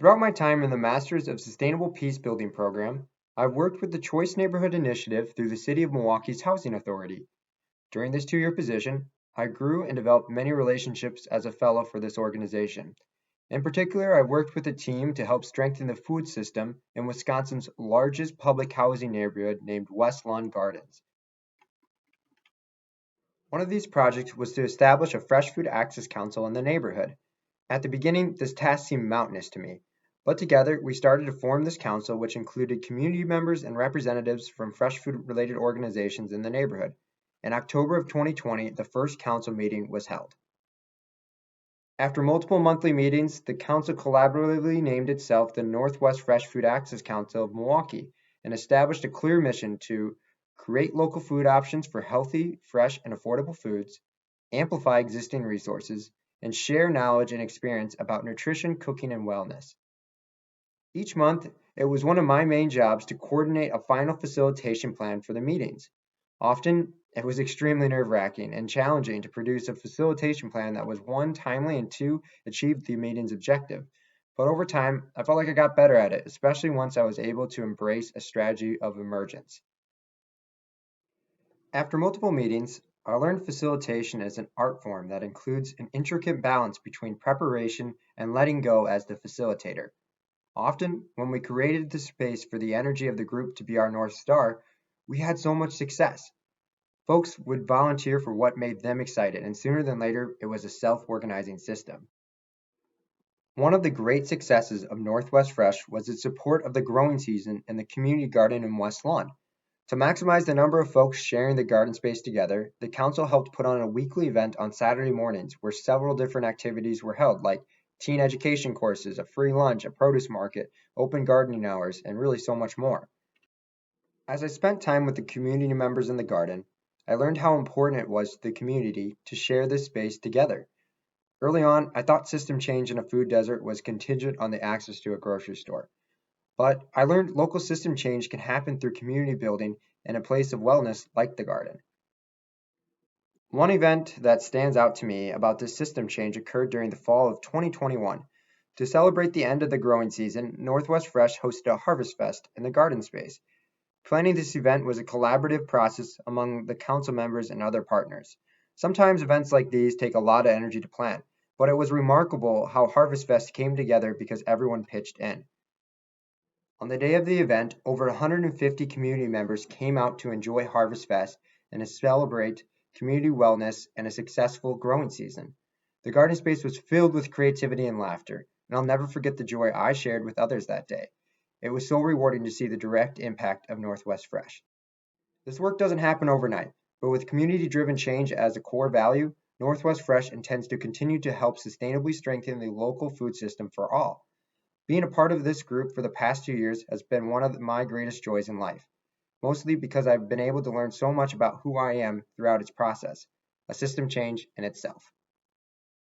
Throughout my time in the Masters of Sustainable Peacebuilding program, I've worked with the Choice Neighborhood Initiative through the City of Milwaukee's Housing Authority. During this 2-year position, I grew and developed many relationships as a fellow for this organization. In particular, I worked with a team to help strengthen the food system in Wisconsin's largest public housing neighborhood named West Lawn Gardens. One of these projects was to establish a fresh food access council in the neighborhood. At the beginning, this task seemed mountainous to me, but together we started to form this council, which included community members and representatives from fresh food related organizations in the neighborhood. In October of 2020, the first council meeting was held. After multiple monthly meetings, the council collaboratively named itself the Northwest Fresh Food Access Council of Milwaukee and established a clear mission to create local food options for healthy, fresh, and affordable foods, amplify existing resources, and share knowledge and experience about nutrition, cooking, and wellness. Each month, it was one of my main jobs to coordinate a final facilitation plan for the meetings. Often, it was extremely nerve-wracking and challenging to produce a facilitation plan that was one, timely, and two, achieved the meeting's objective. But over time, I felt like I got better at it, especially once I was able to embrace a strategy of emergence. After multiple meetings, I learned facilitation is an art form that includes an intricate balance between preparation and letting go as the facilitator. Often, when we created the space for the energy of the group to be our North Star, we had so much success. Folks would volunteer for what made them excited, and sooner than later, it was a self-organizing system. One of the great successes of Northwest Fresh was its support of the growing season in the community garden in West Lawn. To maximize the number of folks sharing the garden space together, the council helped put on a weekly event on Saturday mornings where several different activities were held, like teen education courses, a free lunch, a produce market, open gardening hours, and really so much more. As I spent time with the community members in the garden, I learned how important it was to the community to share this space together. Early on, I thought system change in a food desert was contingent on the access to a grocery store. But I learned local system change can happen through community building and a place of wellness like the garden. One event that stands out to me about this system change occurred during the fall of 2021. To celebrate the end of the growing season, Northwest Fresh hosted a harvest fest in the garden space. Planning this event was a collaborative process among the council members and other partners. Sometimes events like these take a lot of energy to plan, but it was remarkable how Harvest Fest came together because everyone pitched in. On the day of the event, over 150 community members came out to enjoy Harvest Fest and to celebrate community wellness and a successful growing season. The garden space was filled with creativity and laughter, and I'll never forget the joy I shared with others that day. It was so rewarding to see the direct impact of Northwest Fresh. This work doesn't happen overnight, but with community-driven change as a core value, Northwest Fresh intends to continue to help sustainably strengthen the local food system for all. Being a part of this group for the past 2 years has been one of my greatest joys in life, mostly because I've been able to learn so much about who I am throughout its process, a system change in itself.